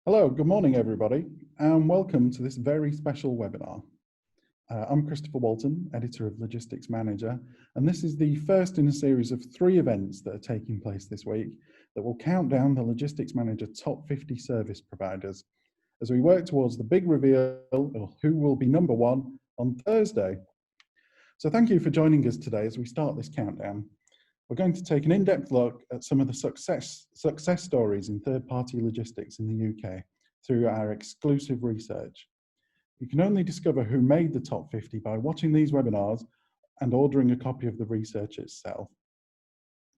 Hello, good morning everybody, and welcome to this very special webinar. I'm Christopher Walton, Editor of Logistics Manager, and this is the first in a series of 3 events that are taking place this week that will count down the Logistics Manager top 50 service providers as we work towards the big reveal of who will be number 1 on Thursday. So thank you for joining us today as we start this countdown. We're going to take an in-depth look at some of the success stories in third-party logistics in the UK through our exclusive research. You can only discover who made the top 50 by watching these webinars and ordering a copy of the research itself.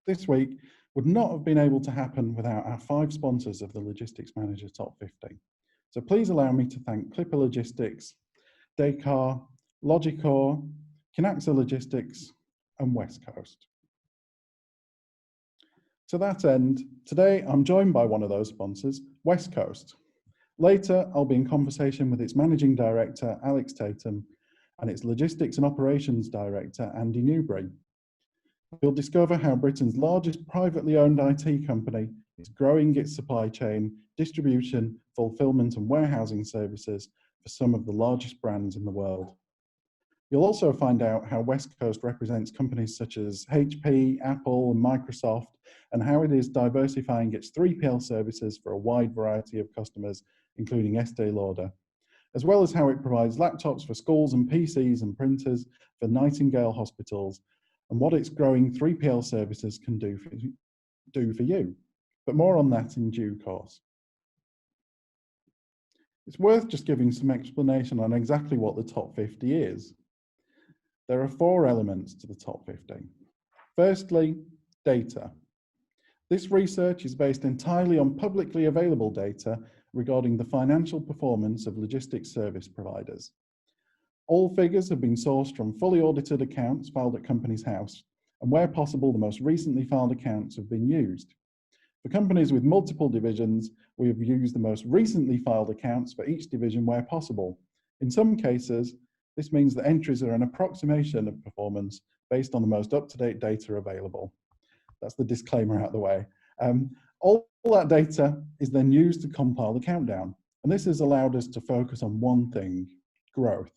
This week would not have been able to happen without our 5 sponsors of the Logistics Manager Top 50. So please allow me to thank Clipper Logistics, Descartes, Logicor, Kinaxa Logistics, and Westcoast. To that end, today I'm joined by one of those sponsors, Westcoast. Later, I'll be in conversation with its Managing Director, Alex Tatum, and its Logistics and Operations Director, Andy Newbury. You'll discover how Britain's largest privately owned IT company is growing its supply chain, distribution, fulfillment and warehousing services for some of the largest brands in the world. You'll also find out how Westcoast represents companies such as HP, Apple, and Microsoft, and how it is diversifying its 3PL services for a wide variety of customers, including Estee Lauder, as well as how it provides laptops for schools and PCs and printers for Nightingale hospitals, and what its growing 3PL services can do for you. But more on that in due course. It's worth just giving some explanation on exactly what the top 50 is. There are 4 elements to the top 50. Firstly, data. This research is based entirely on publicly available data regarding the financial performance of logistics service providers. All figures have been sourced from fully audited accounts filed at Companies House, and where possible, the most recently filed accounts have been used. For companies with multiple divisions, we have used the most recently filed accounts for each division where possible. In some cases, this means that entries are an approximation of performance based on the most up-to-date data available. That's the disclaimer out the way. All that data is then used to compile the countdown, and this has allowed us to focus on one thing: growth.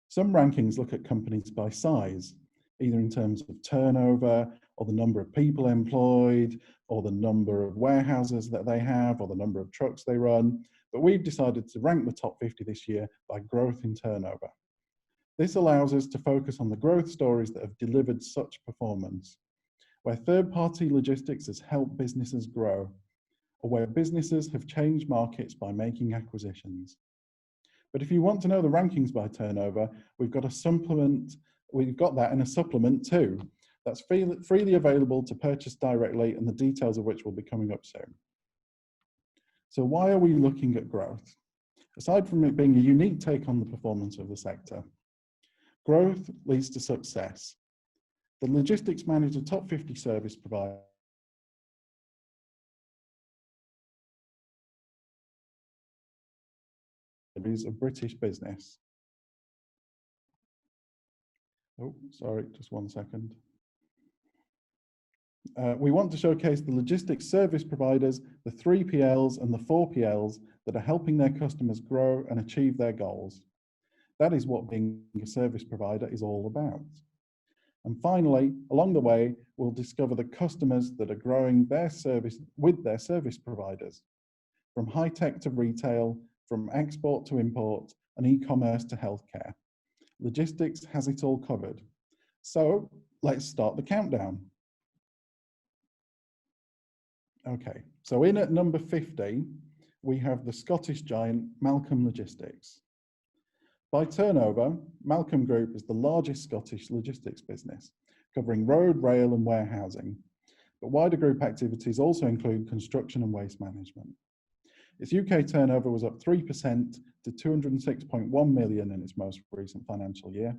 Some rankings look at companies by size, either in terms of turnover, or the number of people employed, or the number of warehouses that they have, or the number of trucks they run. But we've decided to rank the top 50 this year by growth in turnover. This allows us to focus on the growth stories that have delivered such performance, where third-party logistics has helped businesses grow, or where businesses have changed markets by making acquisitions. But if you want to know the rankings by turnover, we've got that in a supplement too. That's freely available to purchase directly, and the details of which will be coming up soon. So why are we looking at growth? Aside from it being a unique take on the performance of the sector, growth leads to success. The Logistics Manager Top 50 service provider is a British business. Oh, sorry, just one second. We want to showcase the logistics service providers, the 3PLs and the 4PLs that are helping their customers grow and achieve their goals. That is what being a service provider is all about. And finally, along the way, we'll discover the customers that are growing their service with their service providers, from high tech to retail, from export to import, and e-commerce to healthcare. Logistics has it all covered. So let's start the countdown. Okay, so in at number 50, we have the Scottish giant Malcolm Logistics. By turnover, Malcolm Group is the largest Scottish logistics business, covering road, rail and warehousing. But wider group activities also include construction and waste management. Its UK turnover was up 3% to 206.1 million in its most recent financial year,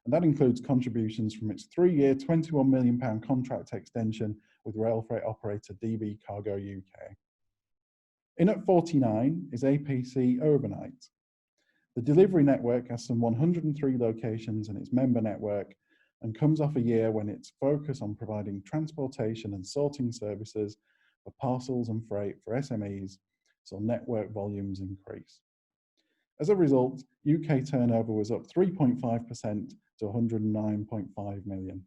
and that includes contributions from its 3-year £21 million contract extension with rail freight operator DB Cargo UK. In at 49 is APC Urbanite. The delivery network has some 103 locations in its member network and comes off a year when its focus on providing transportation and sorting services for parcels and freight for SMEs saw network volumes increase. As a result, UK turnover was up 3.5% to 109.5 million.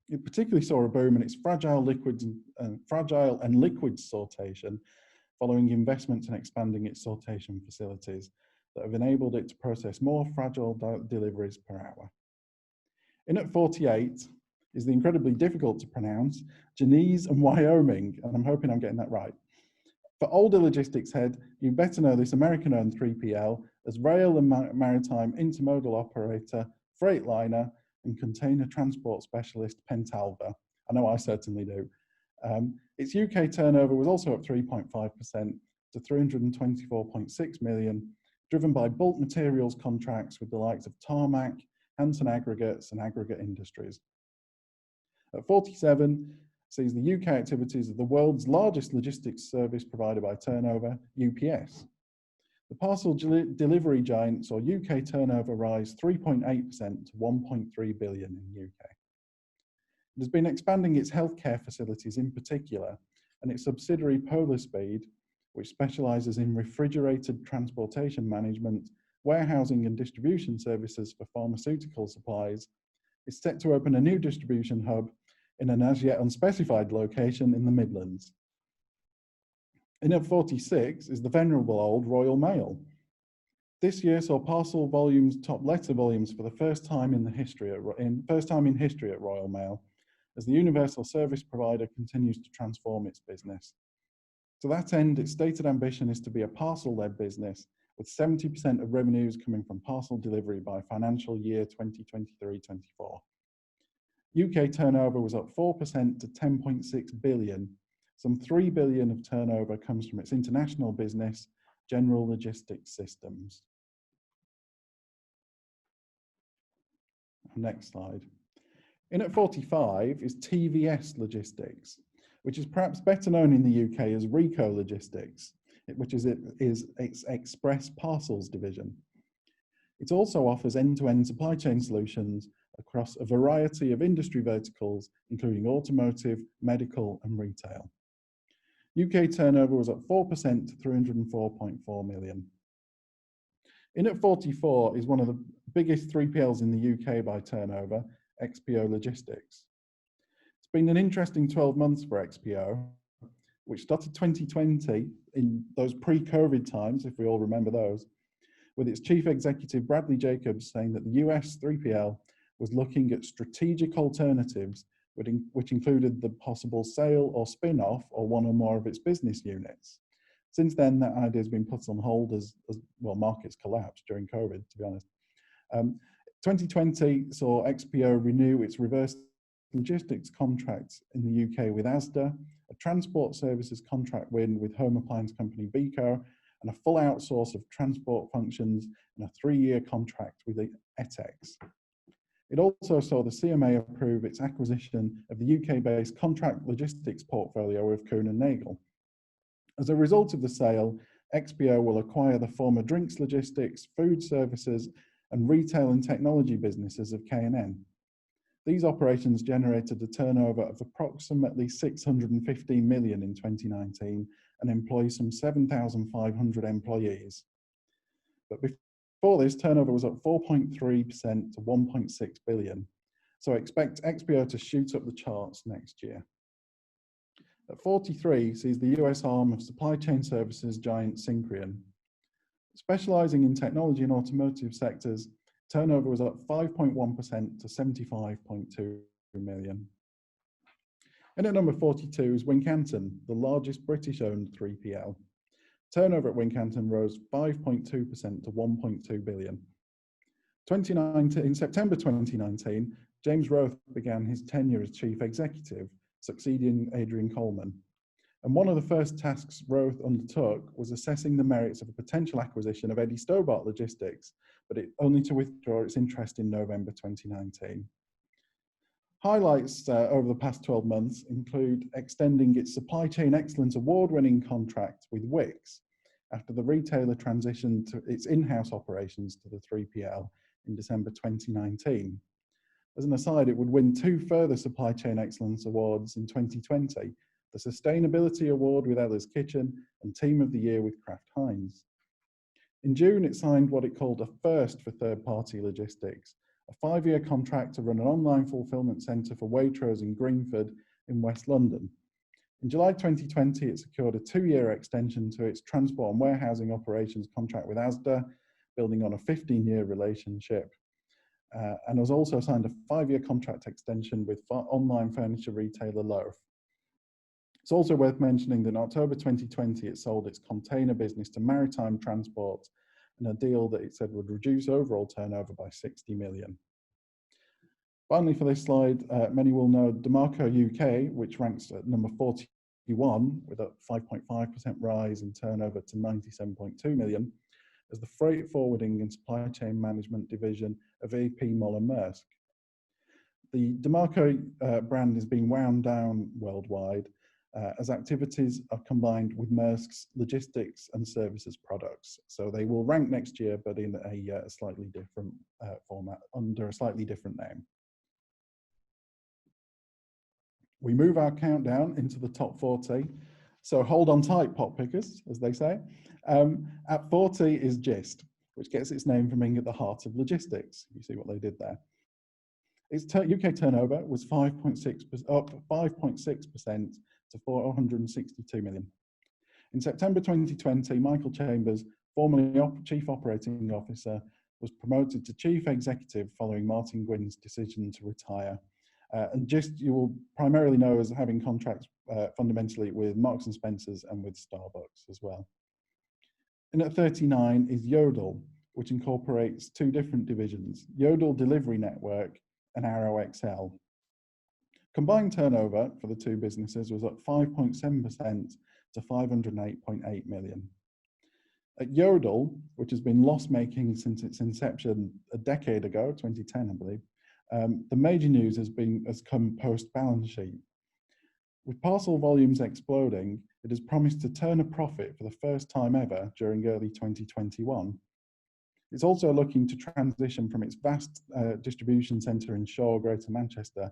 It particularly saw a boom in its fragile and liquid sortation, following investments in expanding its sortation facilities that have enabled it to process more fragile deliveries per hour. In at 48 is the incredibly difficult to pronounce Genese and Wyoming, and I'm hoping I'm getting that right. For older logistics head, you better know this American-owned 3PL as rail and maritime intermodal operator, Freightliner, and container transport specialist Pentalva. I know I certainly do. Its UK turnover was also up 3.5% to 324.6 million, driven by bulk materials contracts with the likes of Tarmac, Hanson Aggregates, and Aggregate Industries. At 47, sees the UK activities of the world's largest logistics service provider by turnover, UPS. The parcel delivery giant saw UK turnover rise 3.8% to 1.3 billion in UK. It has been expanding its healthcare facilities in particular, and its subsidiary Polar Speed, which specialises in refrigerated transportation management, warehousing and distribution services for pharmaceutical supplies, is set to open a new distribution hub in an as yet unspecified location in the Midlands. In at 46 is the venerable old Royal Mail. This year saw parcel volumes top letter volumes for the first time in history at Royal Mail, as the universal service provider continues to transform its business. To that end, its stated ambition is to be a parcel-led business, with 70% of revenues coming from parcel delivery by financial year 2023-24. UK turnover was up 4% to 10.6 billion. Some 3 billion of turnover comes from its international business, General Logistics Systems. Next slide. In at 45 is TVS Logistics, which is perhaps better known in the UK as Rico Logistics, which is its express parcels division. It also offers end-to-end supply chain solutions across a variety of industry verticals, including automotive, medical, and retail. UK turnover was up 4% to 304.4 million. In at 44 is one of the biggest 3PLs in the UK by turnover, XPO Logistics. It's been an interesting 12 months for XPO, which started 2020 in those pre-COVID times, if we all remember those, with its chief executive Bradley Jacobs saying that the US 3PL was looking at strategic alternatives, which included the possible sale or spin-off or one or more of its business units. Since then, that idea has been put on hold as well, markets collapsed during COVID, to be honest. 2020 saw XPO renew its reverse logistics contracts in the UK with Asda, a transport services contract win with home appliance company Beko, and a full outsource of transport functions and a 3-year contract with Etex. It also saw the CMA approve its acquisition of the UK-based contract logistics portfolio of Kuhn & Nagel. As a result of the sale, XPO will acquire the former drinks logistics, food services, and retail and technology businesses of K&N. These operations generated a turnover of approximately 615 million in 2019 and employ some 7,500 employees. But before this, turnover was up 4.3% to 1.6 billion. So expect XPO to shoot up the charts next year. At 43 sees the US arm of supply chain services giant Syncrian. Specializing in technology and automotive sectors, turnover was up 5.1% to 75.2 million. And at number 42 is Wincanton, the largest British-owned 3PL. Turnover at Wincanton rose 5.2% to 1.2 billion. In September 2019, James Roth began his tenure as chief executive, succeeding Adrian Coleman. And one of the first tasks Roth undertook was assessing the merits of a potential acquisition of Eddie Stobart Logistics, but only to withdraw its interest in November 2019. Highlights over the past 12 months include extending its Supply Chain Excellence Award-winning contract with Wix after the retailer transitioned to its in-house operations to the 3PL in December 2019. As an aside, it would win 2 further Supply Chain Excellence Awards in 2020 the Sustainability Award with Ella's Kitchen, and Team of the Year with Kraft Heinz. In June, it signed what it called a first for third-party logistics, a 5-year contract to run an online fulfillment centre for Waitrose in Greenford in West London. In July 2020, it secured a 2-year extension to its transport and warehousing operations contract with Asda, building on a 15-year relationship, and has also signed a 5-year contract extension with online furniture retailer Loaf. It's also worth mentioning that in October 2020, it sold its container business to Maritime Transport in a deal that it said would reduce overall turnover by 60 million. Finally, for this slide, many will know Demarco UK, which ranks at number 41 with a 5.5% rise in turnover to 97.2 million, as the freight forwarding and supply chain management division of AP Moller Maersk. The Demarco brand is being wound down worldwide as activities are combined with Maersk's logistics and services products. So they will rank next year, but in a slightly different format, under a slightly different name. We move our countdown into the top 40. So hold on tight, pot pickers, as they say. At 40 is Gist, which gets its name from being at the heart of logistics. You see what they did there. Its UK turnover was up 5.6% to 462 million. In September 2020, Michael Chambers, formerly Chief Operating Officer, was promoted to Chief Executive following Martin Gwynne's decision to retire. And Gist you will primarily know as having contracts fundamentally with Marks and Spencer's and with Starbucks as well. And at 39 is Yodel, which incorporates 2 different divisions, Yodel Delivery Network and Arrow XL. Combined turnover for the 2 businesses was up 5.7% to 508.8 million. At Yodel, which has been loss-making since its inception a decade ago, 2010 I believe, the major news has come post-balance sheet. With parcel volumes exploding, it has promised to turn a profit for the first time ever during early 2021. It's also looking to transition from its vast distribution centre in Shaw, Greater Manchester,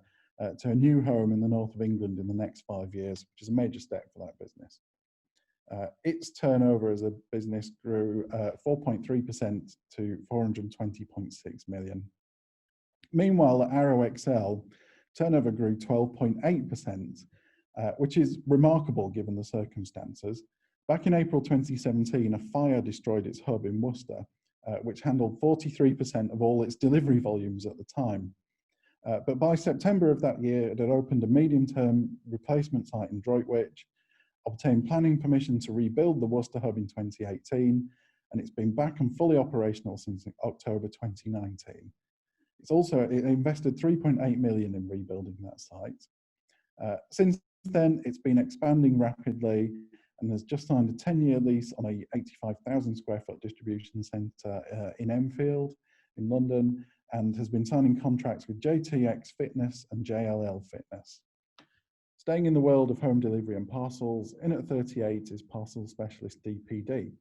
to a new home in the north of England in the next 5 years, which is a major step for that business. Its turnover as a business grew 4.3% to 420.6 million. Meanwhile, at Arrow XL, turnover grew 12.8%, which is remarkable given the circumstances. Back in April 2017, a fire destroyed its hub in Worcester, which handled 43% of all its delivery volumes at the time. But by September of that year, it had opened a medium-term replacement site in Droitwich, obtained planning permission to rebuild the Worcester hub in 2018, and it's been back and fully operational since October 2019. It invested 3.8 million in rebuilding that site. Since then, it's been expanding rapidly and has just signed a 10-year lease on a 85,000 square foot distribution centre in Enfield in London, and has been signing contracts with JTX Fitness and JLL Fitness. Staying in the world of home delivery and parcels, in at 38 is parcel specialist DPD.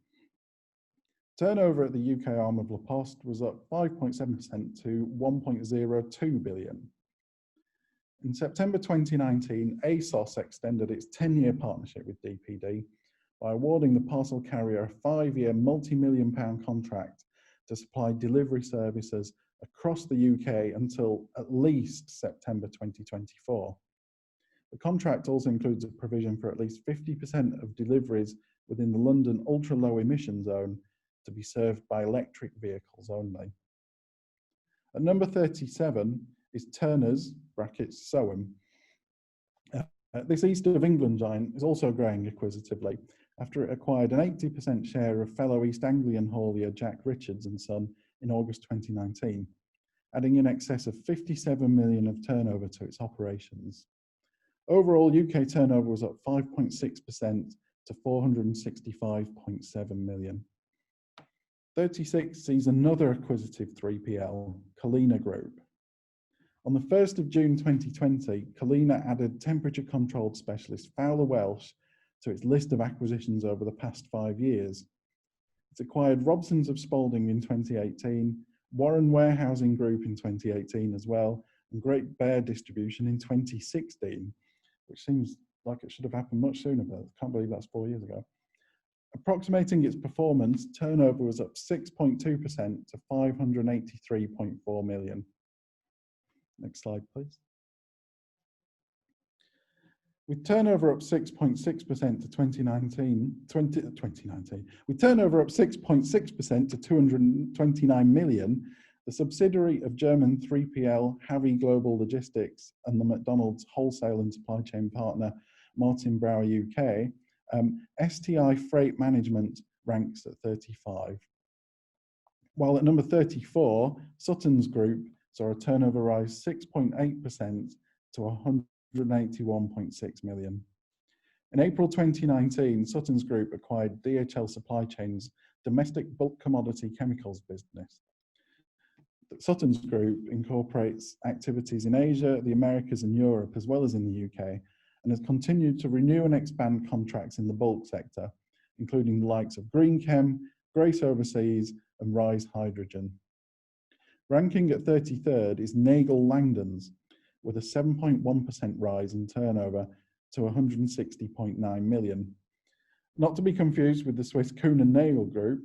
Turnover at the UK arm of La Poste was up 5.7% to 1.02 billion. In September 2019, ASOS extended its 10-year partnership with DPD by awarding the parcel carrier a 5-year multi-million-pound contract to supply delivery services across the UK until at least September 2024. The contract also includes a provision for at least 50% of deliveries within the London ultra-low emission zone to be served by electric vehicles only. At number 37 is Turner's, brackets Soham. This East of England giant is also growing acquisitively after it acquired an 80% share of fellow East Anglian haulier Jack Richards and Son in August 2019, adding in excess of 57 million of turnover to its operations. Overall, UK turnover was up 5.6% to 465.7 million. 36 sees another acquisitive 3PL, Kalina Group. On the 1st of June 2020, Kalina added temperature-controlled specialist Fowler Welsh to its list of acquisitions over the past 5 years. It's acquired Robsons of Spalding in 2018, Warren Warehousing Group in 2018 as well, and Great Bear Distribution in 2016, which seems like it should have happened much sooner, but I can't believe that's 4 years ago. Approximating its performance, turnover was up 6.2% to 583.4 million. Next slide, please. With turnover up 6.6% to 2019, with turnover up 6.6% to 229 million, the subsidiary of German 3PL Harry Global Logistics and the McDonald's wholesale and supply chain partner Martin Brower UK, STI Freight Management ranks at 35. While at number 34, Sutton's Group saw a turnover rise 6.8% to 181.6 million. In April 2019, Sutton's Group acquired DHL Supply Chain's domestic bulk commodity chemicals business. Sutton's Group incorporates activities in Asia, the Americas and Europe, as well as in the UK, and has continued to renew and expand contracts in the bulk sector, including the likes of Green Chem, Grace Overseas, and Rise Hydrogen. Ranking at 33rd is Nagel Langdons, with a 7.1% rise in turnover to 160.9 million. Not to be confused with the Swiss Kuhn and Nagel Group,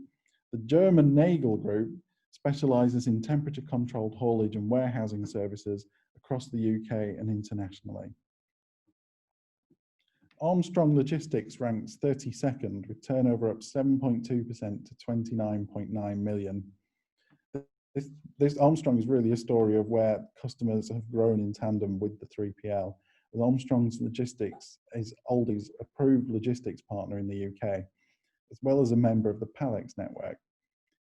the German Nagel Group specialises in temperature-controlled haulage and warehousing services across the UK and internationally. Armstrong Logistics ranks 32nd, with turnover up 7.2% to 29.9 million. This Armstrong is really a story of where customers have grown in tandem with the 3PL. With Armstrong's Logistics is Aldi's approved logistics partner in the UK, as well as a member of the Palex network.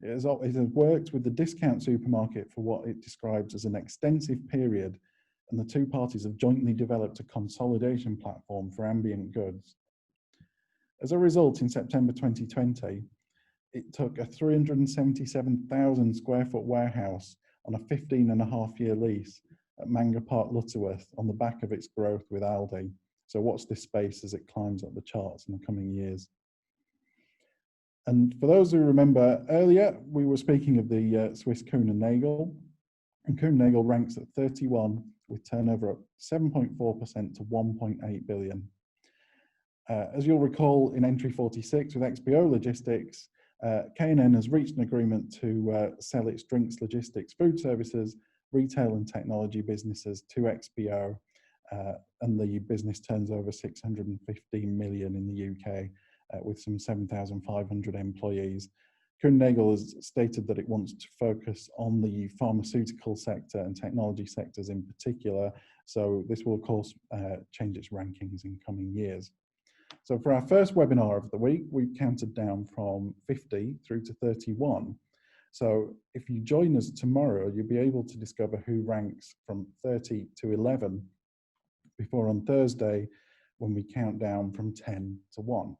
It has worked with the discount supermarket for what it describes as an extensive period, and the two parties have jointly developed a consolidation platform for ambient goods. As a result, in September 2020, it took a 377,000 square foot warehouse on a 15.5-year lease at Manga Park, Lutterworth, on the back of its growth with Aldi. So watch this space as it climbs up the charts in the coming years. And for those who remember earlier, we were speaking of the Swiss Kuhn and Nagel, and Kuhn Nagel ranks at 31 with turnover up 7.4% to 1.8 billion. As you'll recall, in entry 46 with XPO Logistics, K&N has reached an agreement to sell its drinks, logistics, food services, retail and technology businesses to XPO, and the business turns over 615 million in the UK with some 7,500 employees. Kuhn Nagel has stated that it wants to focus on the pharmaceutical sector and technology sectors in particular, so this will of course change its rankings in coming years. So for our first webinar of the week, we've counted down from 50 through to 31. So if you join us tomorrow, you'll be able to discover who ranks from 30 to 11 before on Thursday, when we count down from 10 to 1.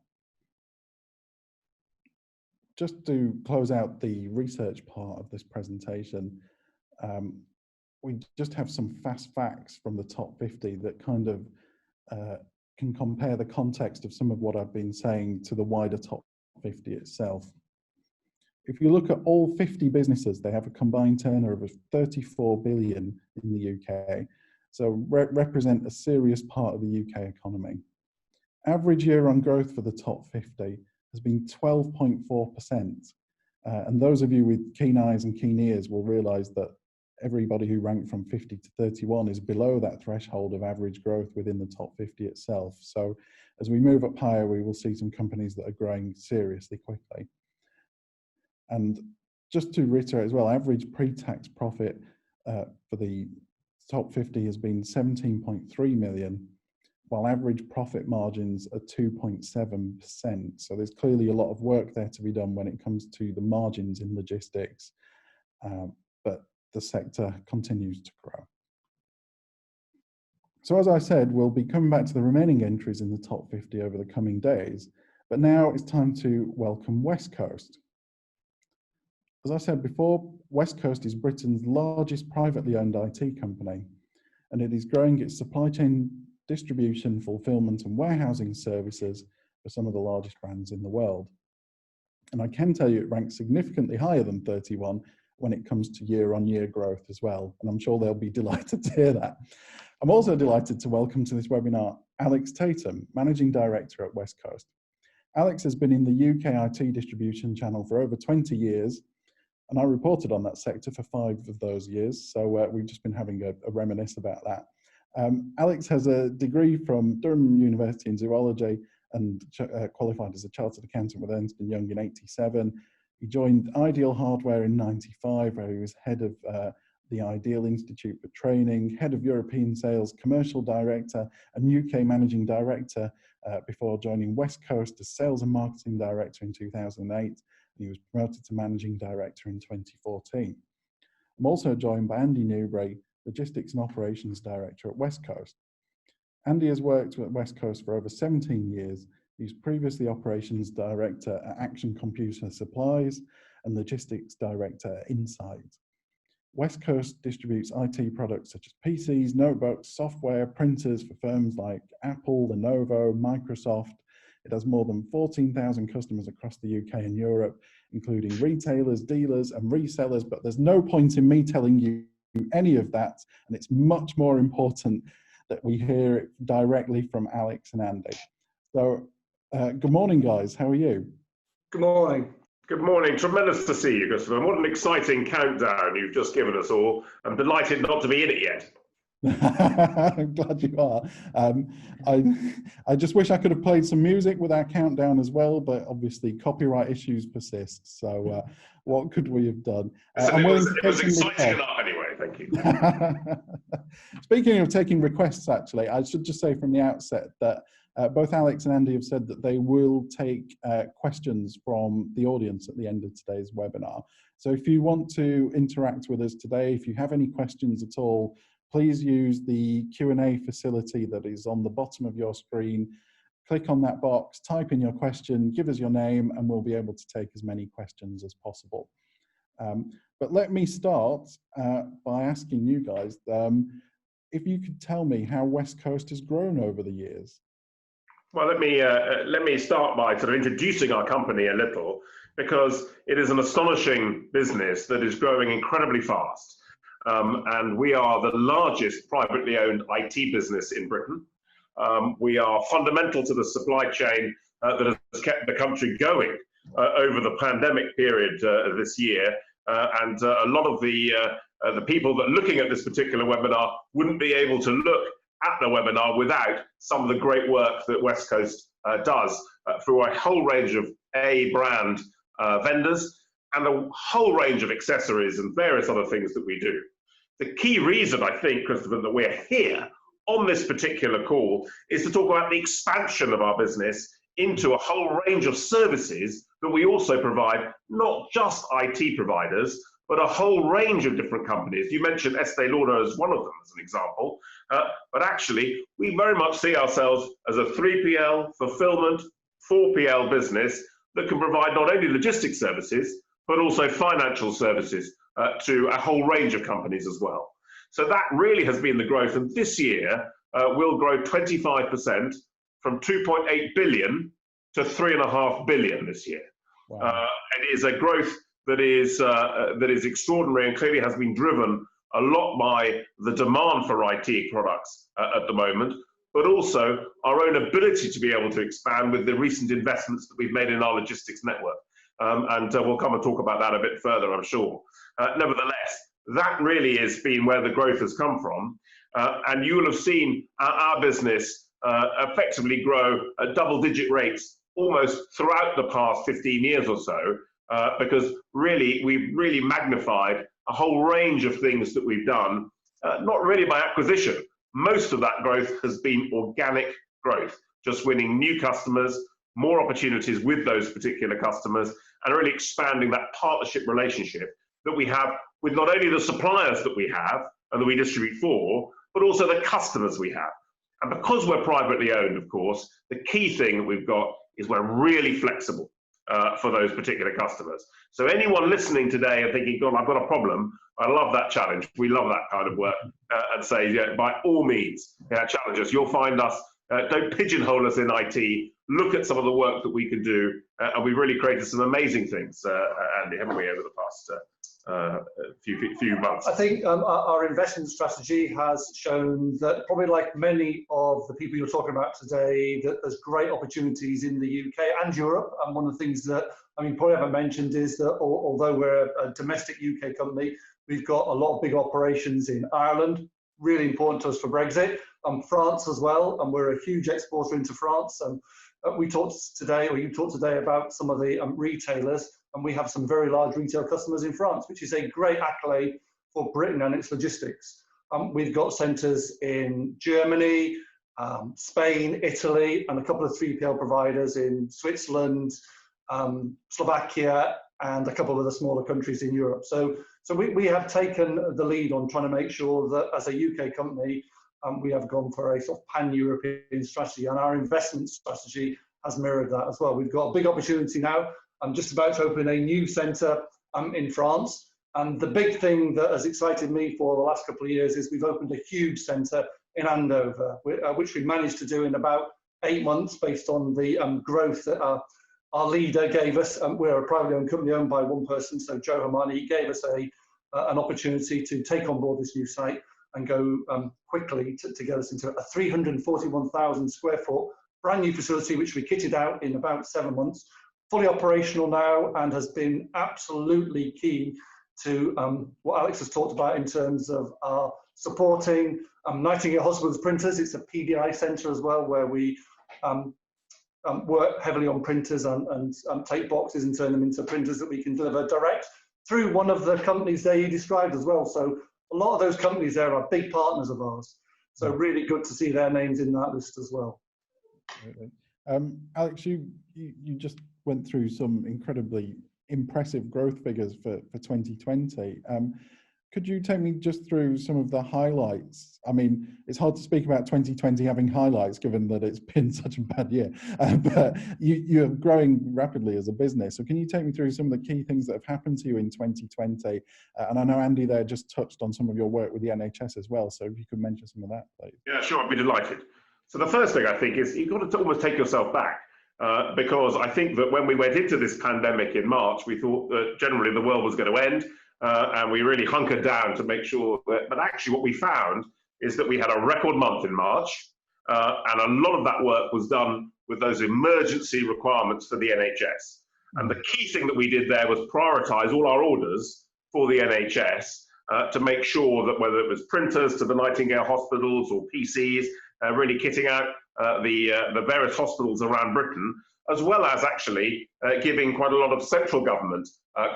Just to close out the research part of this presentation, we just have some fast facts from the top 50 that kind of can compare the context of some of what I've been saying to the wider top 50 itself. If you look at all 50 businesses, they have a combined turnover of 34 billion in the UK, so represent a serious part of the UK economy. Average year-on growth for the top 50 has been 12.4%, and those of you with keen eyes and keen ears will realise that everybody who ranked from 50 to 31 is below that threshold of average growth within the top 50 itself. So as we move up higher, we will see some companies that are growing seriously quickly. And just to reiterate as well, average pre-tax profit for the top 50 has been 17.3 million, while average profit margins are 2.7%. So there's clearly a lot of work there to be done when it comes to the margins in logistics, but the sector continues to grow. So as I said, we'll be coming back to the remaining entries in the top 50 over the coming days, but now it's time to welcome Westcoast. As I said before, Westcoast is Britain's largest privately owned IT company, and it is growing its supply chain distribution, fulfillment and warehousing services for some of the largest brands in the world. And I can tell you it ranks significantly higher than 31 when it comes to year-on-year growth as well, and I'm sure they'll be delighted to hear that. I'm also delighted to welcome to this webinar Alex Tatum, Managing Director at Westcoast. Alex has been in the UK IT distribution channel for over 20 years, and I reported on that sector for 5 of those years, so we've just been having a reminisce about that. Alex has a degree from Durham University in zoology and qualified as a chartered accountant with Ernst & Young in '87. He joined Ideal Hardware in '95, where he was head of the Ideal Institute for Training, head of European Sales, commercial director, and UK managing director before joining Westcoast as sales and marketing director in 2008. He was promoted to managing director in 2014. I'm also joined by Andy Newbury, logistics and operations director at Westcoast. Andy has worked at Westcoast for over 17 years. He's previously operations director at Action Computer Supplies and logistics director at Insight. Westcoast distributes IT products such as PCs, notebooks, software, printers for firms like Apple, Lenovo, Microsoft. It has more than 14,000 customers across the UK and Europe, including retailers, dealers, and resellers, but there's no point in me telling you any of that, and it's much more important that we hear it directly from Alex and Andy. So, good morning, guys. How are you? Good morning. Good morning. Tremendous to see you, Christopher. And what an exciting countdown you've just given us all. I'm delighted not to be in it yet. I'm glad you are. I just wish I could have played some music with our countdown as well, but obviously copyright issues persist. So what could we have done? It was exciting enough anyway. Thank you. Speaking of taking requests, actually, I should just say from the outset that both Alex and Andy have said that they will take questions from the audience at the end of today's webinar. So if you want to interact with us today, if you have any questions at all, please use the Q&A facility that is on the bottom of your screen. Click on that box, type in your question, give us your name, and we'll be able to take as many questions as possible. But let me start by asking you guys, if you could tell me how Westcoast has grown over the years. Well, let me start by sort of introducing our company a little, because it is an astonishing business that is growing incredibly fast. And we are the largest privately owned IT business in Britain. We are fundamental to the supply chain that has kept the country going over the pandemic period this year. And a lot of the people that are looking at this particular webinar wouldn't be able to look at the webinar without some of the great work that Westcoast does through a whole range of brand vendors and a whole range of accessories and various other things that we do. The key reason, I think, Christopher, that we're here on this particular call is to talk about the expansion of our business into a whole range of services that we also provide, not just IT providers, but a whole range of different companies. You mentioned Estee Lauder as one of them, as an example, but actually, we very much see ourselves as a 3PL, fulfillment, 4PL business that can provide not only logistics services, but also financial services to a whole range of companies as well. So that really has been the growth, and this year we'll grow 25% from 2.8 billion to 3.5 billion this year. Wow. It is a growth that is extraordinary and clearly has been driven a lot by the demand for IT products at the moment, but also our own ability to be able to expand with the recent investments that we've made in our logistics network. And we'll come and talk about that a bit further, I'm sure. Nevertheless, that really has been where the growth has come from. And you will have seen our business effectively grow at double-digit rates almost throughout the past 15 years or so, because really, we've really magnified a whole range of things that we've done, not really by acquisition. Most of that growth has been organic growth, just winning new customers, more opportunities with those particular customers, and really expanding that partnership relationship that we have with not only the suppliers that we have and that we distribute for, but also the customers we have. And because we're privately owned, of course, the key thing that we've got is we're really flexible for those particular customers. So anyone listening today and thinking, God, I've got a problem, I love that challenge. We love that kind of work, and say, yeah, by all means, challenge us. You'll find us, don't pigeonhole us in IT, look at some of the work that we can do, and we've really created some amazing things, Andy, haven't we, over the few months? I think our investment strategy has shown that, probably like many of the people you're talking about today, that there's great opportunities in the UK and Europe. And one of the things that, I mean, probably haven't mentioned is that although we're a domestic UK company, we've got a lot of big operations in Ireland, really important to us for Brexit, France as well, and we're a huge exporter into France. We talked today, or you talked today, about some of the retailers, and we have some very large retail customers in France, which is a great accolade for Britain and its logistics. We've got centres in Germany, Spain, Italy, and a couple of 3PL providers in Switzerland, Slovakia, and a couple of the smaller countries in Europe. So we have taken the lead on trying to make sure that as a UK company, we have gone for a sort of pan-European strategy, and our investment strategy has mirrored that as well. We've got a big opportunity now. I'm just about to open a new centre in France, and the big thing that has excited me for the last couple of years is we've opened a huge centre in Andover, which we managed to do in about 8 months based on the growth that our leader gave us. We're a privately owned company owned by one person, so Joe Hermani gave us an opportunity to take on board this new site and go quickly to get us into a 341,000 square foot brand new facility, which we kitted out in about 7 months, fully operational now, and has been absolutely key to what Alex has talked about in terms of our supporting Nightingale Hospital's printers. It's a PDI centre as well, where we work heavily on printers and take boxes and turn them into printers that we can deliver direct through one of the companies there you described as well. So a lot of those companies there are big partners of ours. So really good to see their names in that list as well. Alex, you just went through some incredibly impressive growth figures for 2020. Could you take me just through some of the highlights? I mean, it's hard to speak about 2020 having highlights, given that it's been such a bad year, but you're growing rapidly as a business. So can you take me through some of the key things that have happened to you in 2020? And I know Andy there just touched on some of your work with the NHS as well. So if you could mention some of that, please. Yeah, sure, I'd be delighted. So the first thing I think is you've got to almost take yourself back. Because I think that when we went into this pandemic in March, we thought that generally the world was going to end, and we really hunkered down to make sure that, but actually what we found is that we had a record month in March, and a lot of that work was done with those emergency requirements for the NHS. And the key thing that we did there was prioritise all our orders for the NHS to make sure that whether it was printers to the Nightingale hospitals or PCs, really kitting out the various hospitals around Britain, as well as actually giving quite a lot of central government,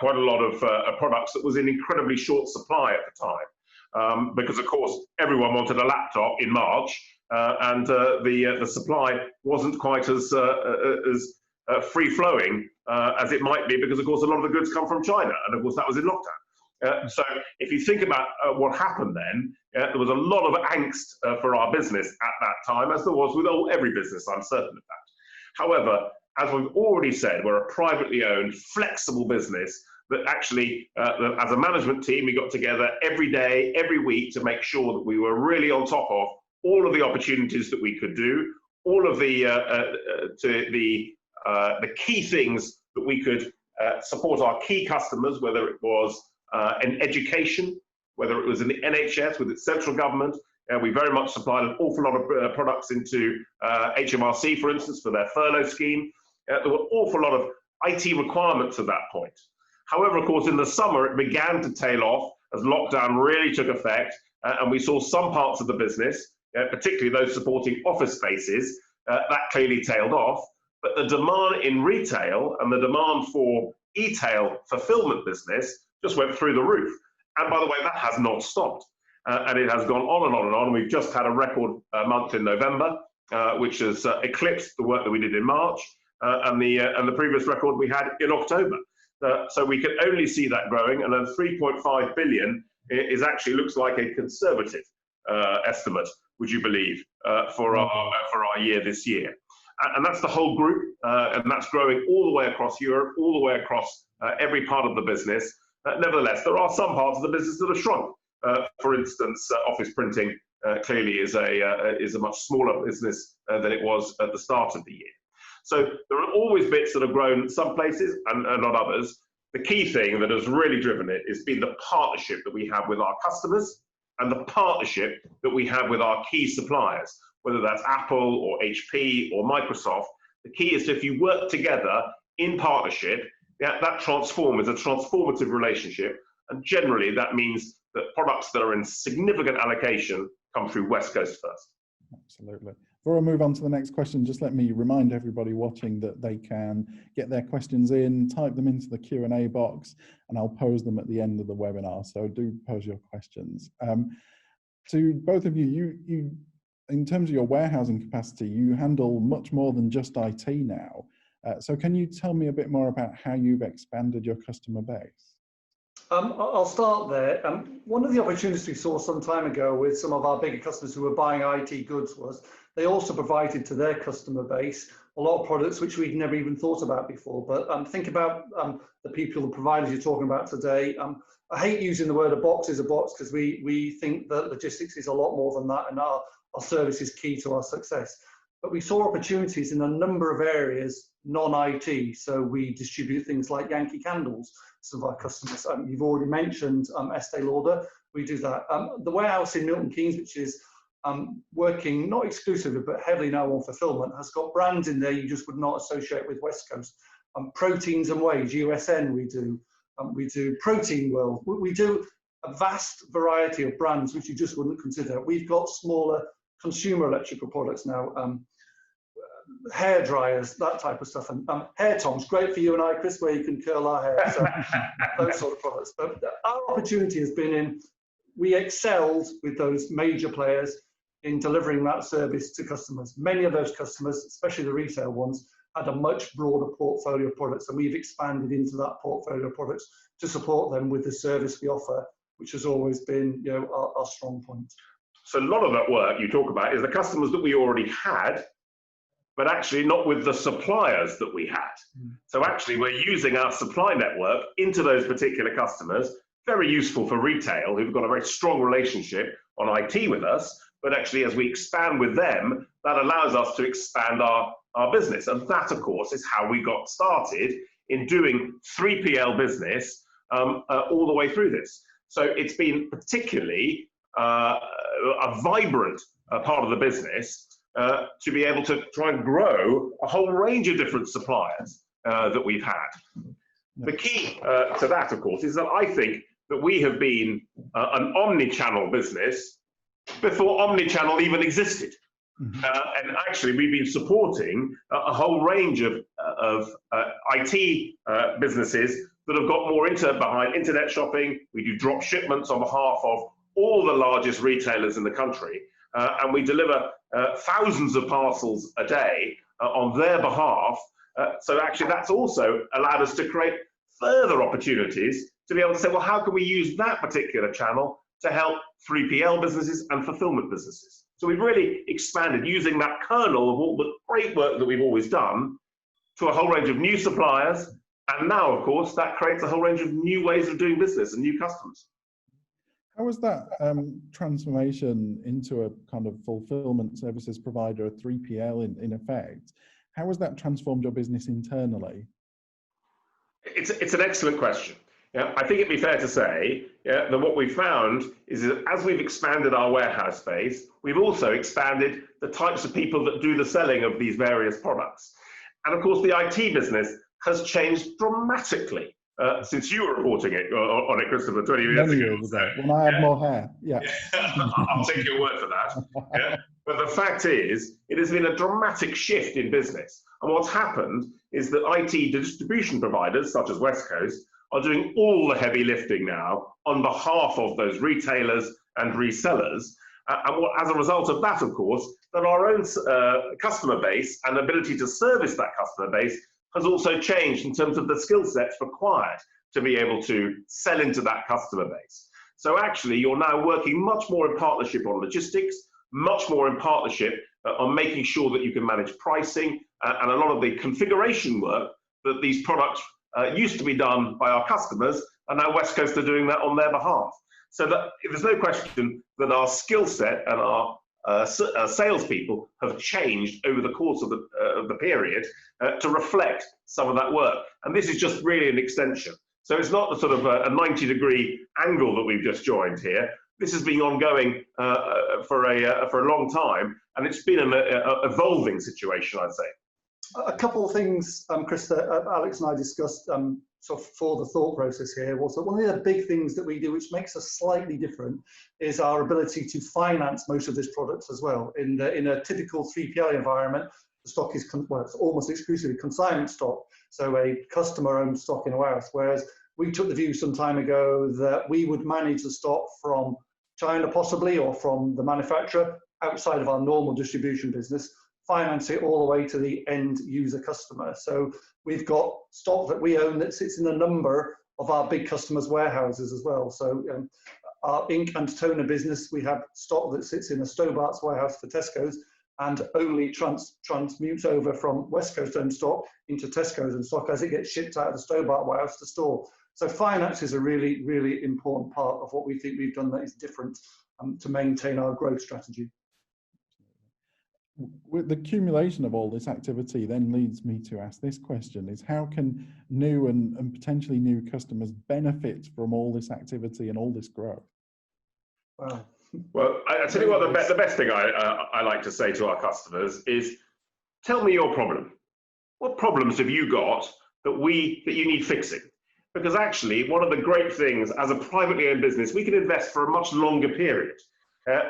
quite a lot of products that was in incredibly short supply at the time. Because of course, everyone wanted a laptop in March, and the supply wasn't quite as free-flowing as it might be, because of course a lot of the goods come from China, and of course that was in lockdown. So if you think about what happened then, there was a lot of angst for our business at that time, as there was with every business, I'm certain of that. However, as we've already said, we're a privately owned, flexible business that actually, as a management team, we got together every day, every week to make sure that we were really on top of all of the opportunities that we could do, all of the key things that we could support our key customers, whether it was in education, whether it was in the NHS with its central government. We very much supplied an awful lot of products into HMRC, for instance, for their furlough scheme. There were an awful lot of IT requirements at that point. However, of course, in the summer, it began to tail off as lockdown really took effect, and we saw some parts of the business, particularly those supporting office spaces, that clearly tailed off. But the demand in retail and the demand for e-tail fulfillment business just went through the roof. And by the way, that has not stopped. And it has gone on and on and on. We've just had a record month in November, which has eclipsed the work that we did in March and the previous record we had in October. So we can only see that growing, and then 3.5 billion is actually looks like a conservative estimate, would you believe, for our year this year. And that's the whole group, and that's growing all the way across Europe, all the way across every part of the business. Nevertheless, there are some parts of the business that have shrunk. For instance, office printing clearly is a much smaller business than it was at the start of the year. So there are always bits that have grown some places and not others. the key thing that has really driven it has been the partnership that we have with our customers and the partnership that we have with our key suppliers, whether that's Apple or HP or Microsoft. The key is if you work together in partnership, that transforms, a transformative relationship. And generally that means that products that are in significant allocation come through Westcoast first. Absolutely. Before I move on to the next question, just let me remind everybody watching that they can get their questions in, type them into the Q&A box, and I'll pose them at the end of the webinar. So do pose your questions. To both of you, in terms of your warehousing capacity, you handle much more than just IT now. So can you tell me a bit more about how you've expanded your customer base? I'll start there. One of the opportunities we saw some time ago with some of our bigger customers who were buying IT goods was they also provided to their customer base a lot of products which we'd never even thought about before. But think about the people, the providers you're talking about today. I hate using the word a box is a box because we think that logistics is a lot more than that, and our service is key to our success. But we saw opportunities in a number of areas, non-IT. So we distribute things like Yankee candles, some of our customers. You've already mentioned Estee Lauder. We do that. The warehouse in Milton Keynes, which is working not exclusively but heavily now on fulfillment, has got brands in there you just would not associate with Westcoast. Proteins and Whey, USN we do Protein World. We do a vast variety of brands which you just wouldn't consider. We've got smaller consumer electrical products now, hair dryers, that type of stuff, and hair tongs, great for you and I, Chris, where you can curl our hair, so those sort of products. But our opportunity has been in, we excelled with those major players in delivering that service to customers. Many of those customers, especially the retail ones, had a much broader portfolio of products, and we've expanded into that portfolio of products to support them with the service we offer, which has always been, you know, our strong point. So a lot of that work you talk about is the customers that we already had, but actually not with the suppliers that we had. So actually we're using our supply network into those particular customers, very useful for retail, who've got a very strong relationship on IT with us, but actually as we expand with them, that allows us to expand our business. And that, of course, is how we got started in doing 3PL business all the way through this. So it's been particularly a vibrant part of the business to be able to try and grow a whole range of different suppliers that we've had. The key to that, of course, is that I think that we have been an omni-channel business before omni-channel even existed. And actually, we've been supporting a whole range of IT businesses that have got more behind internet shopping. We do drop shipments on behalf of all the largest retailers in the country, and we deliver thousands of parcels a day on their behalf. So actually that's also allowed us to create further opportunities to be able to say, well, how can we use that particular channel to help 3PL businesses and fulfillment businesses? So we've really expanded using that kernel of all the great work that we've always done to a whole range of new suppliers. And now, of course, that creates a whole range of new ways of doing business and new customers. How was that transformation into a kind of fulfillment services provider, a 3PL in effect? How has that transformed your business internally? It's an excellent question. Yeah, I think it'd be fair to say that what we've found is that as we've expanded our warehouse space, we've also expanded the types of people that do the selling of these various products. And of course, the IT business has changed dramatically since you were reporting it on it, Christopher, 20 years ago. When I had more hair, yeah. I'll take your word for that. Yeah. But the fact is, it has been a dramatic shift in business. And what's happened is that IT distribution providers, such as Westcoast, are doing all the heavy lifting now on behalf of those retailers and resellers. And as a result of that, of course, that our own customer base and ability to service that customer base has also changed in terms of the skill sets required to be able to sell into that customer base. So actually, you're now working much more in partnership on logistics, much more in partnership on making sure that you can manage pricing and a lot of the configuration work that these products used to be done by our customers, and now Westcoast are doing that on their behalf. So that there's no question that our skill set and our salespeople have changed over the course of the period to reflect some of that work. And this is just really an extension. So it's not the sort of a 90-degree angle that we've just joined here. This has been ongoing for a long time, and it's been an evolving situation, I'd say. A couple of things, Chris, that Alex and I discussed sort of for the thought process here was that one of the big things that we do, which makes us slightly different, is our ability to finance most of this product as well. In a typical 3PL environment, the stock is it's almost exclusively consignment stock, so a customer-owned stock in a warehouse. Whereas we took the view some time ago that we would manage the stock from China possibly, or from the manufacturer outside of our normal distribution business, finance it all the way to the end user customer. So we've got stock that we own that sits in a number of our big customers' warehouses as well. So our ink and toner business, we have stock that sits in a Stobart's warehouse for Tesco's and only transmutes over from Westcoast owned stock into Tesco's and stock as it gets shipped out of the Stobart warehouse to store. So finance is a really, really important part of what we think we've done that is different to maintain our growth strategy. With the accumulation of all this activity then leads me to ask this question, is how can new and potentially new customers benefit from all this activity and all this growth? Wow. Well, I tell you what, the best thing I like to say to our customers is, tell me your problem. What problems have you got that you need fixing? Because actually, one of the great things as a privately owned business, we can invest for a much longer period.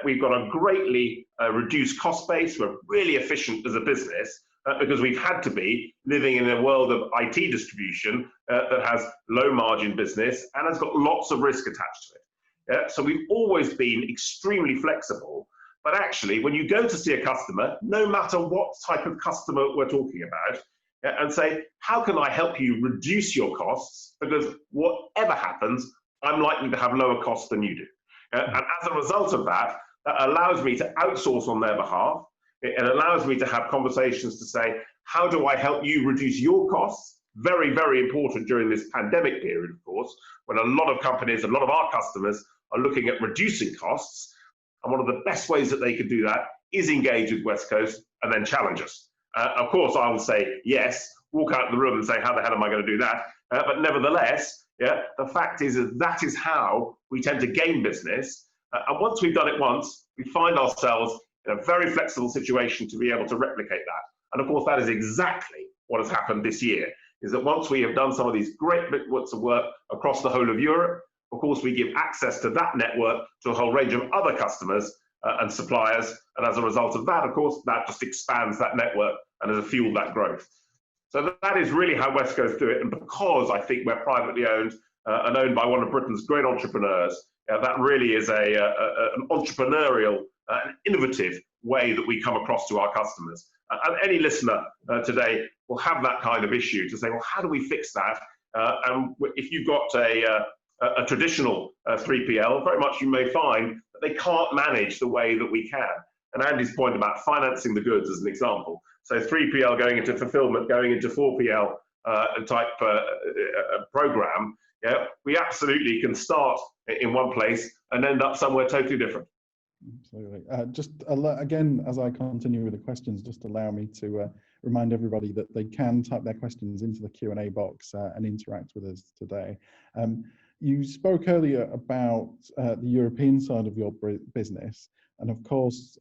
We've got a greatly reduced cost base. We're really efficient as a business because we've had to be living in a world of IT distribution that has low margin business and has got lots of risk attached to it. So we've always been extremely flexible. But actually, when you go to see a customer, no matter what type of customer we're talking about, and say, how can I help you reduce your costs? Because whatever happens, I'm likely to have lower costs than you do. And as a result of that, that allows me to outsource on their behalf. It allows me to have conversations to say, how do I help you reduce your costs? Very, very important during this pandemic period, of course, when a lot of companies, a lot of our customers are looking at reducing costs. And one of the best ways that they can do that is engage with Westcoast and then challenge us. Of course, I will say yes, walk out of the room and say, how the hell am I going to do that? But nevertheless, the fact is that is how we tend to gain business. And once we've done it once, we find ourselves in a very flexible situation to be able to replicate that. And of course, that is exactly what has happened this year, is that once we have done some of these great bits of work across the whole of Europe, of course, we give access to that network to a whole range of other customers and suppliers. And as a result of that, of course, that just expands that network and has fueled that growth. So that is really how Westcoast do it. And because I think we're privately owned and owned by one of Britain's great entrepreneurs, that really is an entrepreneurial and innovative way that we come across to our customers. And any listener today will have that kind of issue to say, well, how do we fix that? And if you've got a traditional 3PL, very much you may find that they can't manage the way that we can. And Andy's point about financing the goods as an example. So 3PL going into fulfillment, going into 4PL type program, we absolutely can start in one place and end up somewhere totally different. Absolutely. Again, as I continue with the questions, just allow me to remind everybody that they can type their questions into the Q&A box and interact with us today. You spoke earlier about the European side of your business. And of course,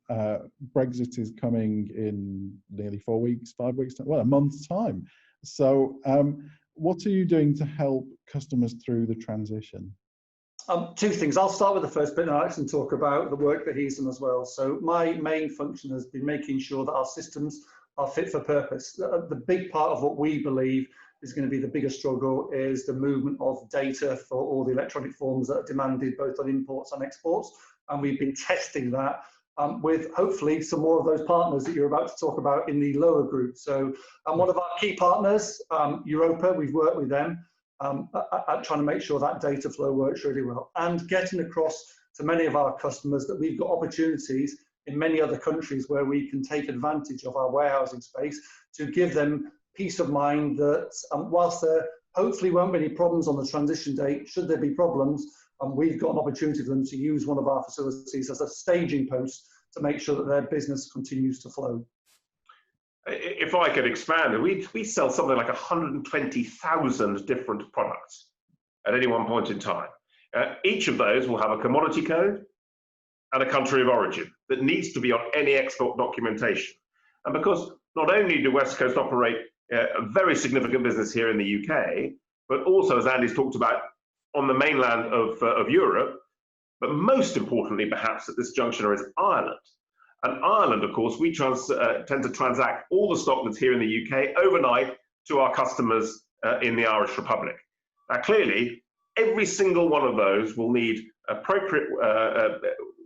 Brexit is coming in nearly 4 weeks, 5 weeks, well, a month's time. So what are you doing to help customers through the transition? Two things. I'll start with the first bit and Alex can talk about the work that he's done as well. So my main function has been making sure that our systems are fit for purpose. The big part of what we believe is going to be the biggest struggle is the movement of data for all the electronic forms that are demanded both on imports and exports. And we've been testing that with hopefully some more of those partners that you're about to talk about in the lower group. So one of our key partners, Europa, we've worked with them at trying to make sure that data flow works really well and getting across to many of our customers that we've got opportunities in many other countries where we can take advantage of our warehousing space to give them peace of mind that whilst there hopefully won't be any problems on the transition date, should there be problems, we've got an opportunity for them to use one of our facilities as a staging post to make sure that their business continues to flow. If I could expand, we sell something like 120,000 different products. at any one point in time. Each of those will have a commodity code and a country of origin that needs to be on any export documentation. And because not only do Westcoast operate a very significant business here in the UK, but also, as Andy's talked about, on the mainland of Europe, but most importantly, perhaps at this juncture, is Ireland. And Ireland, of course, we tend to transact all the stock that's here in the UK overnight to our customers in the Irish Republic. Now, clearly, every single one of those will need appropriate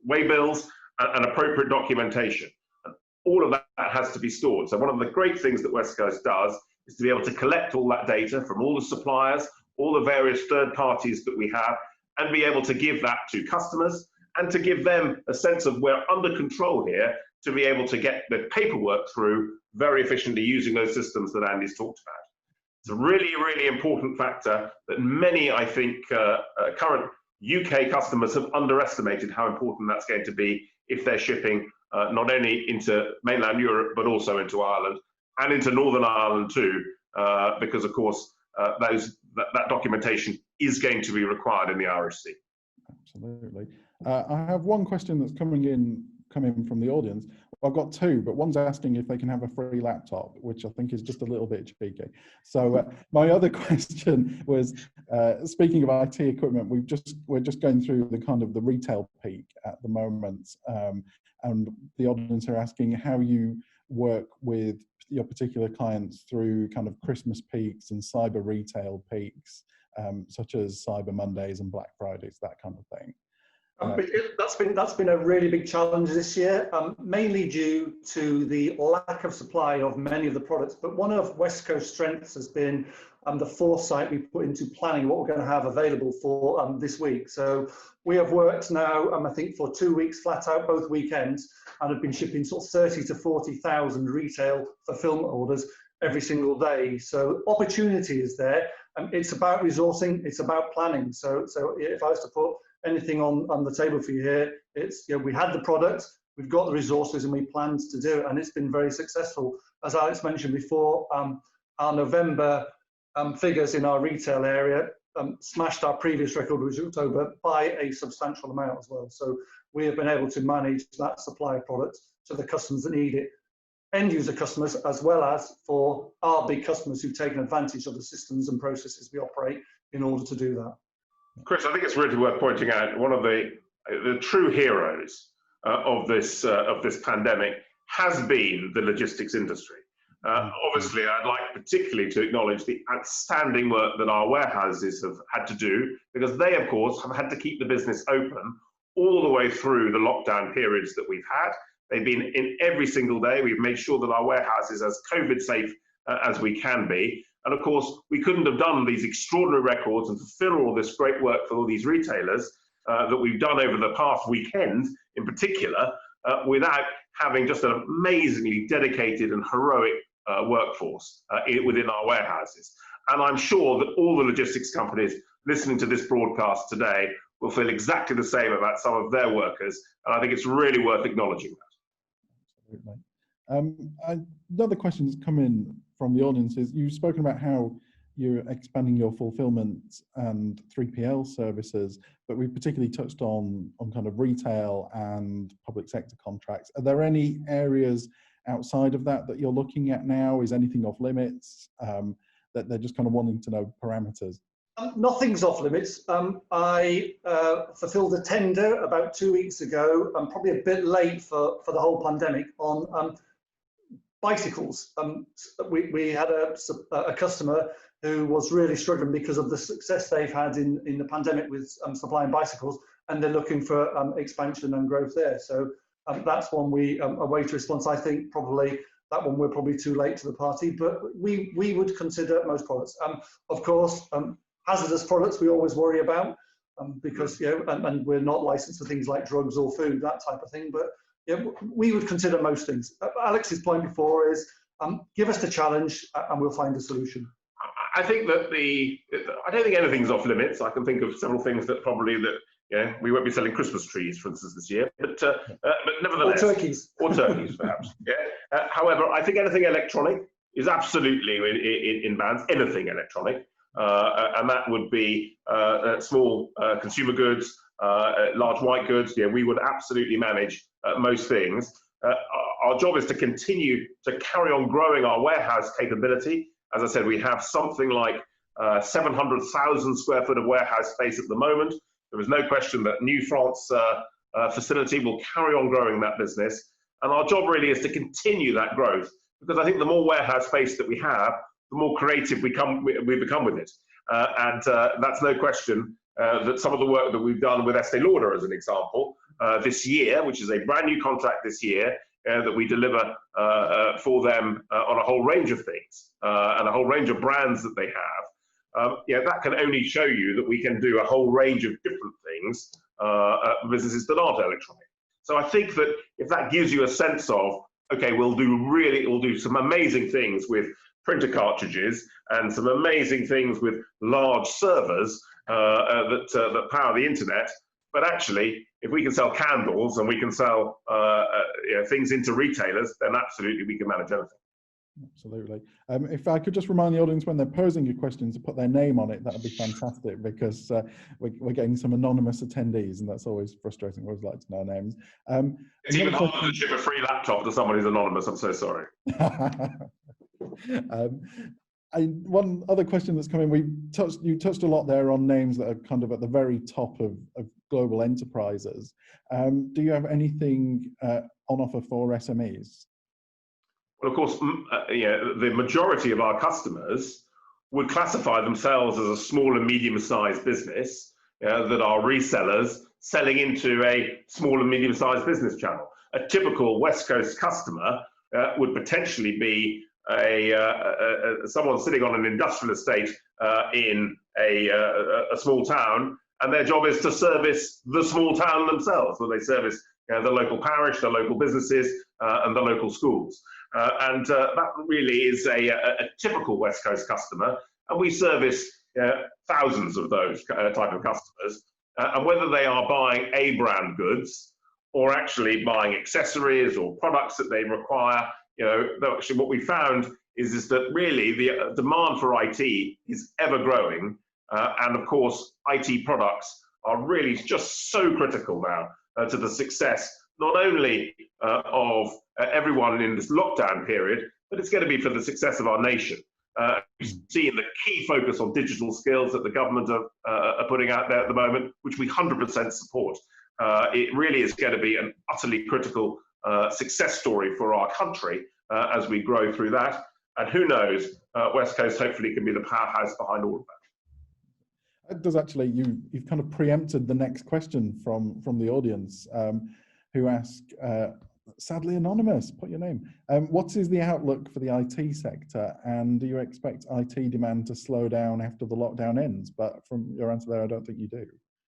waybills and appropriate documentation. And all of that has to be stored. So one of the great things that Westcoast does is to be able to collect all that data from all the suppliers, all the various third parties that we have, and be able to give that to customers and to give them a sense of we're under control here to be able to get the paperwork through very efficiently using those systems that Andy's talked about. It's a really, really important factor that many, I think, current UK customers have underestimated how important that's going to be if they're shipping not only into mainland Europe, but also into Ireland and into Northern Ireland too, because of course, that documentation is going to be required in the Irish Sea. Absolutely. I have one question that's coming from the audience. I've got two, but one's asking if they can have a free laptop, which I think is just a little bit cheeky. So my other question was, speaking of IT equipment, we're just going through the kind of the retail peak at the moment, and the audience are asking how you work with your particular clients through kind of Christmas peaks and cyber retail peaks, such as Cyber Mondays and Black Fridays, that kind of thing. That's been a really big challenge this year, mainly due to the lack of supply of many of the products. But one of Westcoast's strengths has been the foresight we put into planning what we're going to have available for this week. So we have worked now, I think, for 2 weeks flat out, both weekends, and have been shipping sort of 30 to 40,000 retail fulfillment orders every single day. So opportunity is there. It's about resourcing, it's about planning. So if I was to put anything on the table for you here, it's, you know, we had the product, we've got the resources, and we planned to do it, and it's been very successful. As Alex mentioned before, our November figures in our retail area smashed our previous record, which was October, by a substantial amount as well. So we have been able to manage that supply of product to the customers that need it, end user customers, as well as for our big customers who've taken advantage of the systems and processes we operate in order to do that. Chris, I think it's really worth pointing out one of the true heroes of this pandemic has been the logistics industry. Obviously, I'd like particularly to acknowledge the outstanding work that our warehouses have had to do, because they, of course, have had to keep the business open all the way through the lockdown periods that we've had. They've been in every single day. We've made sure that our warehouses are as COVID safe as we can be. And of course, we couldn't have done these extraordinary records and fulfill all this great work for all these retailers that we've done over the past weekend in particular, without having just an amazingly dedicated and heroic workforce within our warehouses. And I'm sure that all the logistics companies listening to this broadcast today will feel exactly the same about some of their workers. And I think it's really worth acknowledging that. Absolutely. Another question that's come in from the audience is, you've spoken about how you're expanding your fulfillment and 3PL services, but we particularly touched on kind of retail and public sector contracts. Are there any areas outside of that you're looking at now? Is anything off limits that they're just kind of wanting to know parameters? Nothing's off limits. I fulfilled a tender about 2 weeks ago, probably a bit late for the whole pandemic, on bicycles. We had a customer who was really struggling because of the success they've had in the pandemic with supplying bicycles, and they're looking for expansion and growth there. So that's one we await a response. I think probably that one we're probably too late to the party, but we would consider most products. Of course, hazardous products we always worry about, because, you know, and we're not licensed for things like drugs or food, that type of thing, but yeah, we would consider most things. Alex's point before is, give us the challenge and we'll find a solution. I think that I don't think anything's off limits. I can think of several things that probably we won't be selling Christmas trees, for instance, this year, but nevertheless. Or turkeys. Or turkeys, perhaps. Yeah. However, I think anything electronic is absolutely in bounds. Anything electronic. and that would be small consumer goods, large white goods. Yeah, we would absolutely manage most things. Our job is to continue to carry on growing our warehouse capability. As I said, we have something like 700,000 square foot of warehouse space at the moment. There is no question that New France facility will carry on growing that business. And our job really is to continue that growth, because I think the more warehouse space that we have, the more creative we become with it. And that's no question that some of the work that we've done with Estée Lauder, as an example, this year, which is a brand new contract this year, that we deliver for them on a whole range of things and a whole range of brands that they have. That can only show you that we can do a whole range of different things, businesses that aren't electronic. So I think that if that gives you a sense of, okay, we'll do some amazing things with printer cartridges and some amazing things with large servers that power the internet. But actually, if we can sell candles and we can sell things into retailers, then absolutely we can manage anything. Absolutely. If I could just remind the audience when they're posing your questions to put their name on it, that would be fantastic, because we're getting some anonymous attendees, and that's always frustrating. We always like to know names. It's even harder to ship a free laptop to someone who's anonymous. I'm so sorry. One other question that's coming, you touched a lot there on names that are kind of at the very top of global enterprises. Do you have anything on offer for SMEs? Well, of course, the majority of our customers would classify themselves as a small and medium-sized business that are resellers selling into a small and medium-sized business channel. A typical Westcoast customer would potentially be someone sitting on an industrial estate in a small town, and their job is to service the small town themselves. So they service the local parish, the local businesses, and the local schools. And that really is a typical West Coast customer, and we service thousands of those type of customers. And whether they are buying A-brand goods or actually buying accessories or products that they require, actually what we found is that really the demand for IT is ever growing. And of course, IT products are really just so critical now to the success, not only of everyone in this lockdown period, but it's going to be for the success of our nation. We've seen the key focus on digital skills that the government are putting out there at the moment, which we 100% support. It really is going to be an utterly critical success story for our country as we grow through that. And who knows, West Coast hopefully can be the powerhouse behind all of that. It does actually, you've kind of preempted the next question from the audience, who ask, sadly anonymous, put your name. What is the outlook for the IT sector, and do you expect IT demand to slow down after the lockdown ends? But from your answer there, I don't think you do.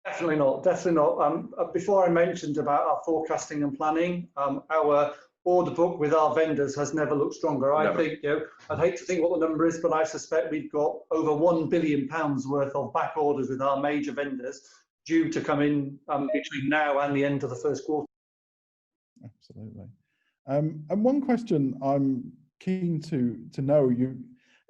Definitely not, definitely not. Before I mentioned about our forecasting and planning, our order book with our vendors has never looked stronger. I think, I'd hate to think what the number is, but I suspect we've got over £1 billion worth of back orders with our major vendors due to come in between now and the end of the first quarter. Absolutely. And one question I'm keen to know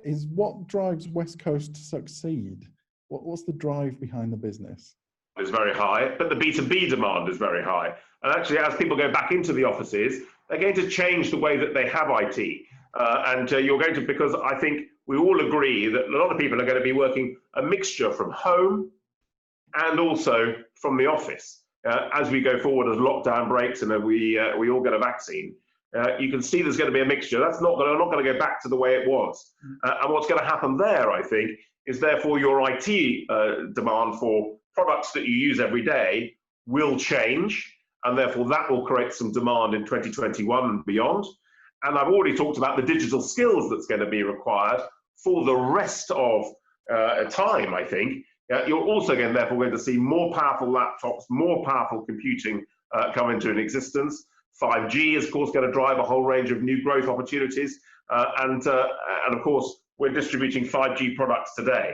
is what drives Westcoast to succeed? What's the drive behind the business? Is very high, but the B2B demand is very high. And actually, as people go back into the offices, they're going to change the way that they have IT. You're going to, because I think we all agree that a lot of people are going to be working a mixture from home and also from the office. As we go forward, as lockdown breaks and we all get a vaccine, you can see there's going to be a mixture. That's not going to go back to the way it was. And what's going to happen there, I think, is therefore your IT demand for products that you use every day will change, and therefore that will create some demand in 2021 and beyond. And I've already talked about the digital skills that's going to be required for the rest of time, I think. You're also therefore going to see more powerful laptops, more powerful computing come into an existence. 5G is, of course, going to drive a whole range of new growth opportunities. And of course, we're distributing 5G products today.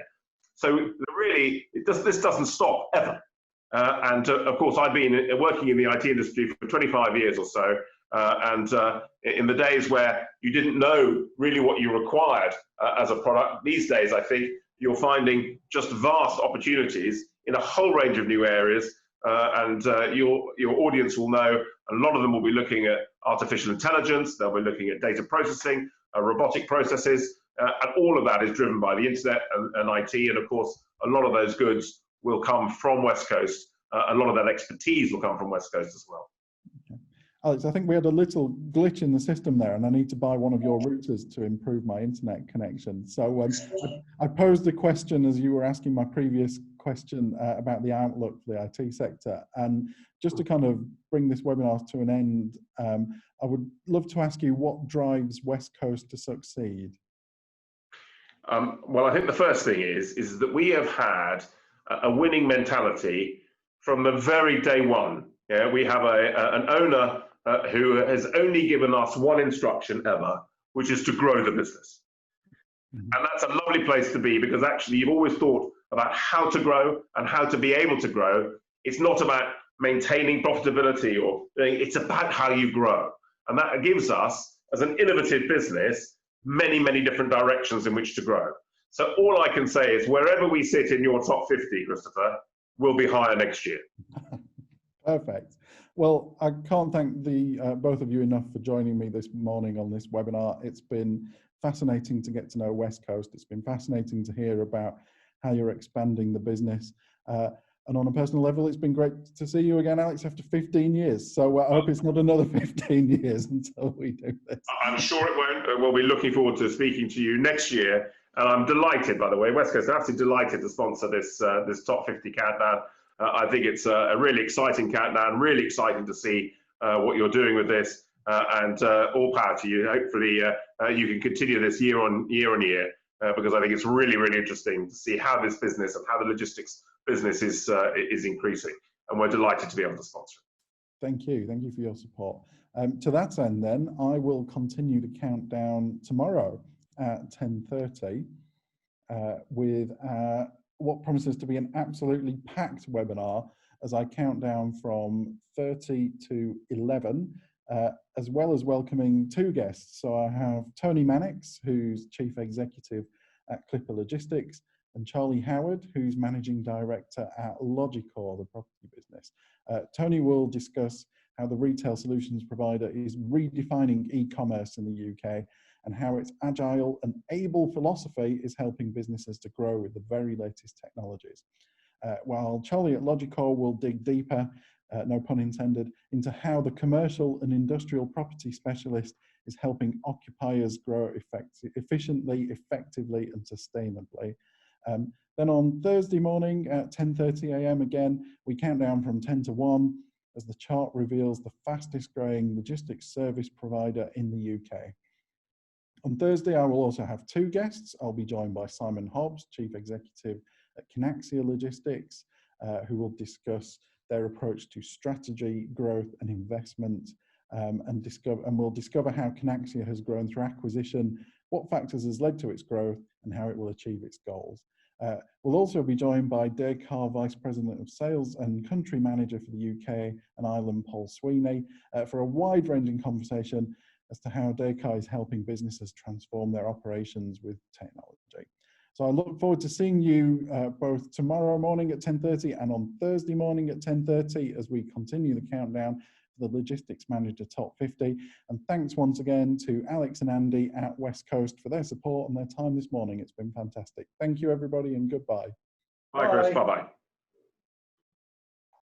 So really, this doesn't stop ever. Of course, I've been working in the IT industry for 25 years or so. In the days where you didn't know really what you required as a product, these days, I think, you're finding just vast opportunities in a whole range of new areas. And your audience will know a lot of them will be looking at artificial intelligence, they'll be looking at data processing, robotic processes, and all of that is driven by the internet and IT. And of course, a lot of those goods will come from Westcoast. A lot of that expertise will come from Westcoast as well. Okay. Alex, I think we had a little glitch in the system there, and I need to buy one of your routers to improve my internet connection. So I posed a question as you were asking my previous question about the outlook for the IT sector. And just to kind of bring this webinar to an end, I would love to ask you what drives Westcoast to succeed? Well, I think the first thing is that we have had a winning mentality from the very day one. Yeah, we have an owner who has only given us one instruction ever, which is to grow the business. And that's a lovely place to be, because actually you've always thought about how to grow and how to be able to grow. It's not about maintaining profitability, it's about how you grow. And that gives us, as an innovative business, many, many different directions in which to grow. So all I can say is wherever we sit in your top 50, Christopher, we'll be higher next year. Perfect. Well, I can't thank both of you enough for joining me this morning on this webinar. It's been fascinating to get to know Westcoast. It's been fascinating to hear about how you're expanding the business. And on a personal level, it's been great to see you again, Alex, after 15 years. So I hope it's not another 15 years until we do this. I'm sure it won't. We'll be looking forward to speaking to you next year. And I'm delighted, by the way, Westcoast are absolutely delighted to sponsor this top 50 countdown. I think it's a really exciting countdown, really exciting to see what you're doing with this, and all power to you. Hopefully you can continue this year on year, because I think it's really, really interesting to see how this business and how the logistics business is increasing, and we're delighted to be able to sponsor it. Thank you for your support. To that end then, I will continue the countdown tomorrow at 10:30 with what promises to be an absolutely packed webinar as I count down from 30 to 11, as well as welcoming two guests. So I have Tony Mannix, who's Chief Executive at Clipper Logistics, and Charlie Howard, who's Managing Director at Logicor, the property business. Tony will discuss how the retail solutions provider is redefining e-commerce in the UK and how its agile and able philosophy is helping businesses to grow with the very latest technologies. While Charlie at Logicor will dig deeper, no pun intended, into how the commercial and industrial property specialist is helping occupiers grow efficiently, effectively and sustainably. Then on Thursday morning at 10:30 a.m. again, we count down from 10 to 1 as the chart reveals the fastest growing logistics service provider in the UK. On Thursday, I will also have two guests. I'll be joined by Simon Hobbs, Chief Executive at Kinaxia Logistics, who will discuss their approach to strategy, growth and investment, and we'll discover how Kinaxia has grown through acquisition, what factors has led to its growth and how it will achieve its goals. We'll also be joined by Dercar Vice President of Sales and Country Manager for the UK and Ireland, Paul Sweeney, for a wide-ranging conversation as to how Dercar is helping businesses transform their operations with technology. So I look forward to seeing you both tomorrow morning at 10:30 and on Thursday morning at 10:30 as we continue the countdown for the Logistics Manager Top 50. And thanks once again to Alex and Andy at Westcoast for their support and their time this morning. It's been fantastic. Thank you, everybody, and goodbye. Bye, Chris. Bye-bye.